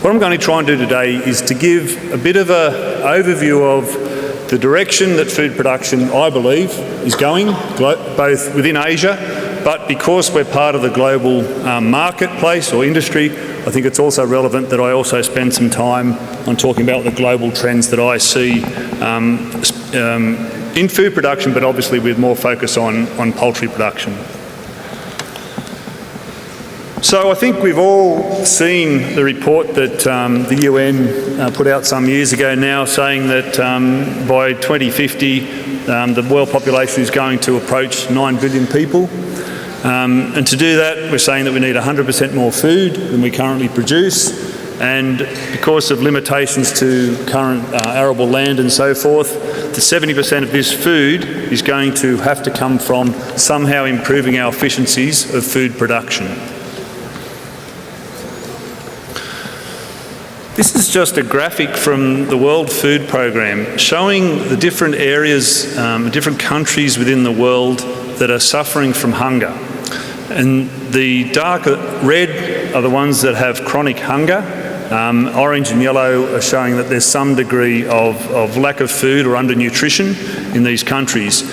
What I'm going to try and do today is to give a bit of an overview of the direction that food production, I believe, is going, both within Asia, but because we're part of the global marketplace or industry, I think it's also relevant that I also spend some time on talking about the global trends that I see in food production, but obviously with more focus on poultry production. So I think we've all seen the report that the UN put out some years ago now, saying that by 2050 the world population is going to approach 9 billion people. And to do that, we're saying that we need 100% more food than we currently produce, and because of limitations to current arable land and so forth, the 70% of this food is going to have to come from somehow improving our efficiencies of food production. This is just a graphic from the World Food Programme showing the different areas, different countries within the world that are suffering from hunger. And the dark red are the ones that have chronic hunger. Orange and yellow are showing that there's some degree of lack of food or undernutrition in these countries.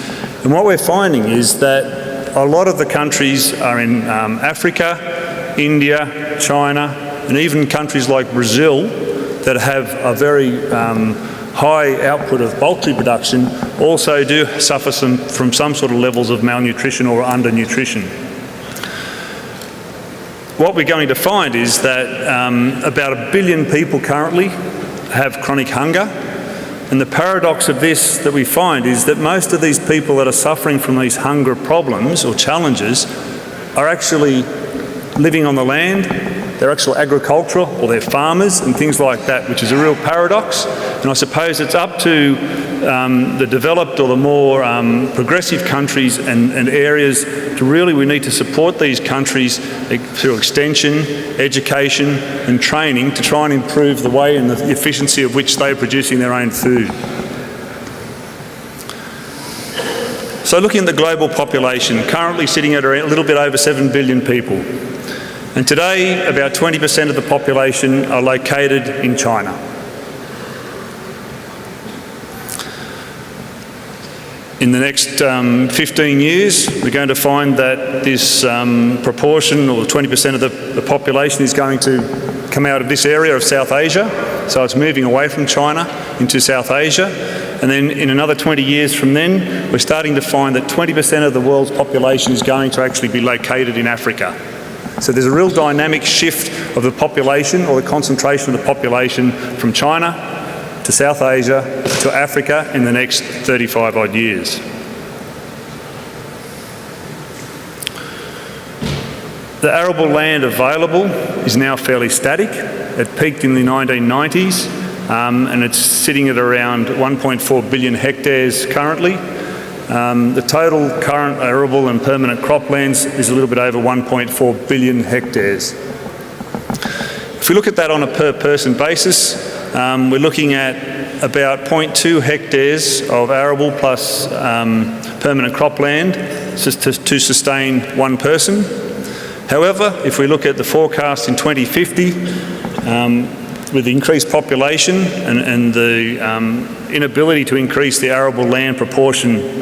And what we're finding is that a lot of the countries are in Africa, India, China, and even countries like Brazil that have a very high output of poultry production also do suffer from some sort of levels of malnutrition or undernutrition. What we're going to find is that about 1 billion people currently have chronic hunger, and the paradox of this that we find is that most of these people that are suffering from these hunger problems or challenges are actually living on the land. They're actual agricultural, or they're farmers and things like that, which is a real paradox. And I suppose it's up to the developed or the more progressive countries and areas to really, we need to support these countries through extension, education and training to try and improve the way and the efficiency of which they're producing their own food. So looking at the global population, currently sitting at a little bit over 7 billion people. And today, about 20% of the population are located in China. In the next 15 years, we're going to find that this proportion, or 20% of the population, is going to come out of this area of South Asia. So it's moving away from China into South Asia. And then in another 20 years from then, we're starting to find that 20% of the world's population is going to actually be located in Africa. So there's a real dynamic shift of the population, or the concentration of the population, from China to South Asia to Africa in the next 35 odd years. The arable land available is now fairly static. It peaked in the 1990s and it's sitting at around 1.4 billion hectares currently. The total current arable and permanent croplands is a little bit over 1.4 billion hectares. If we look at that on a per person basis, we're looking at about 0.2 hectares of arable plus permanent cropland to sustain one person. However, if we look at the forecast in 2050, with increased population and the inability to increase the arable land proportion,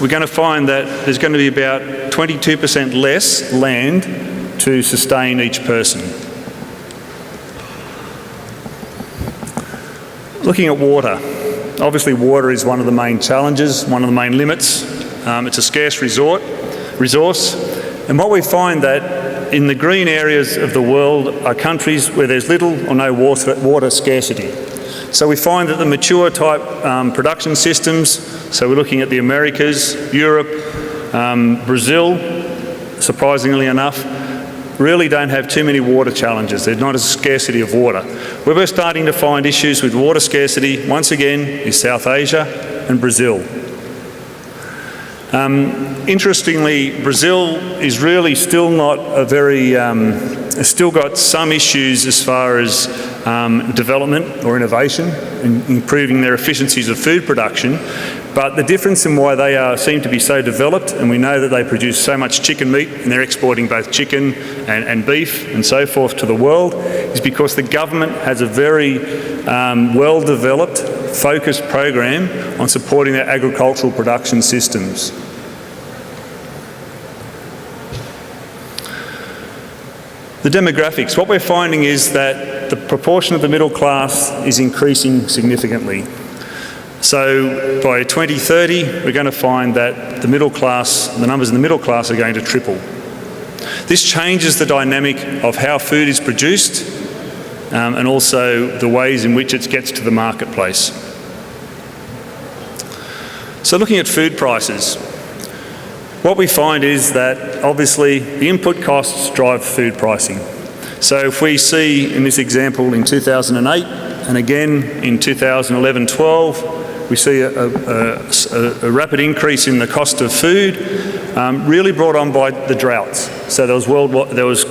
we're going to find that there's going to be about 22% less land to sustain each person. Looking at water. Obviously water is one of the main challenges, one of the main limits. It's a scarce resource. And what we find that in the green areas of the world are countries where there's little or no water scarcity. So we find that the mature type production systems, so we're looking at the Americas, Europe, Brazil, surprisingly enough, really don't have too many water challenges. There's not a scarcity of water. Where we're starting to find issues with water scarcity, once again, is South Asia and Brazil. Interestingly, Brazil is really still not a very, still got some issues as far as development or innovation in improving their efficiencies of food production. But the difference in why they seem to be so developed, and we know that they produce so much chicken meat and they're exporting both chicken and beef and so forth to the world, is because the government has a very well-developed, focused program on supporting their agricultural production systems. The demographics. What we're finding is that the proportion of the middle class is increasing significantly. So by 2030, we're going to find that the middle class, the numbers in the middle class are going to triple. This changes the dynamic of how food is produced and also the ways in which it gets to the marketplace. So looking at food prices, what we find is that obviously the input costs drive food pricing. So if we see in this example in 2008 and again in 2011-12, we see a rapid increase in the cost of food, really brought on by the droughts. So there was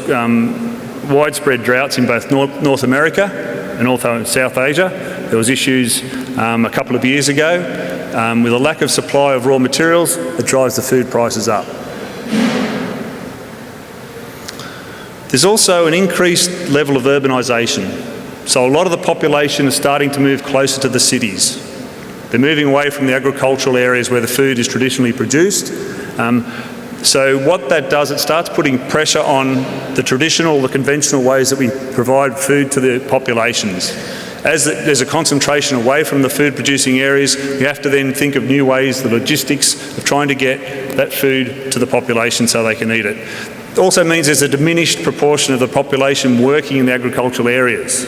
widespread droughts in both North America and also South Asia. There was issues a couple of years ago with a lack of supply of raw materials that drives the food prices up. There's also an increased level of urbanisation. So a lot of the population is starting to move closer to the cities. They're moving away from the agricultural areas where the food is traditionally produced. So what that does, it starts putting pressure on the traditional, the conventional ways that we provide food to the populations. As there's a concentration away from the food producing areas, we have to then think of new ways, the logistics of trying to get that food to the population so they can eat it. It also means there's a diminished proportion of the population working in the agricultural areas.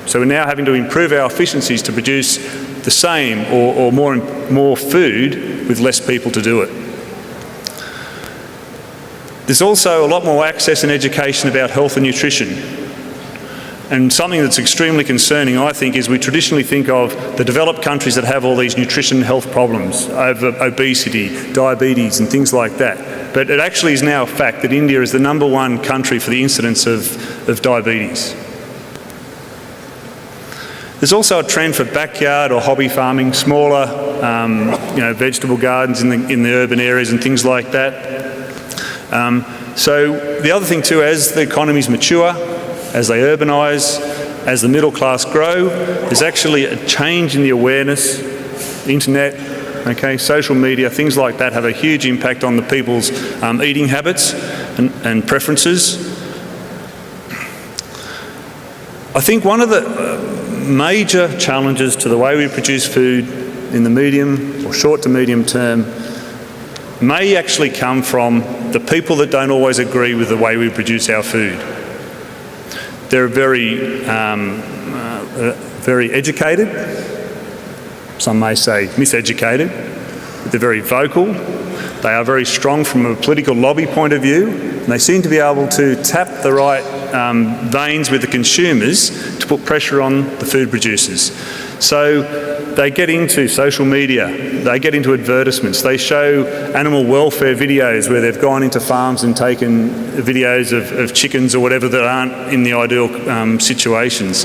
So we're now having to improve our efficiencies to produce the same or more food with less people to do it. There's also a lot more access and education about health and nutrition. And something that's extremely concerning, I think, is we traditionally think of the developed countries that have all these nutrition health problems, obesity, diabetes and things like that. But it actually is now a fact that India is the #1 country for the incidence of diabetes. There's also a trend for backyard or hobby farming, smaller vegetable gardens in the urban areas and things like that. So the other thing too, as the economies mature, as they urbanise, as the middle class grow, there's actually a change in the awareness. The internet, social media, things like that have a huge impact on the people's eating habits and preferences. I think one of the major challenges to the way we produce food in the medium or short to medium term may actually come from the people that don't always agree with the way we produce our food. They're very educated, some may say miseducated, but they're very vocal. They are very strong from a political lobby point of view, and they seem to be able to tap the right veins with the consumers to put pressure on the food producers. So they get into social media, they get into advertisements, they show animal welfare videos where they've gone into farms and taken videos of chickens or whatever that aren't in the ideal situations.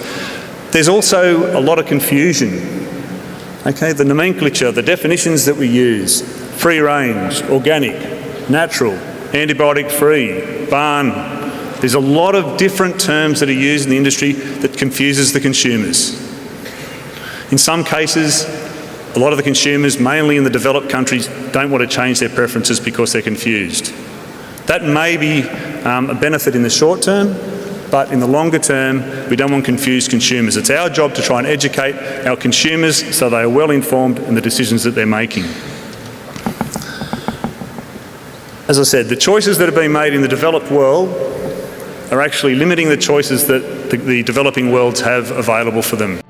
There's also a lot of confusion. The nomenclature, the definitions that we use, free range, organic, natural, antibiotic free, barn. There's a lot of different terms that are used in the industry that confuses the consumers. In some cases, a lot of the consumers, mainly in the developed countries, don't want to change their preferences because they're confused. That may be a benefit in the short term, but in the longer term, we don't want confused consumers. It's our job to try and educate our consumers so they are well informed in the decisions that they're making. As I said, the choices that are being made in the developed world are actually limiting the choices that the developing worlds have available for them.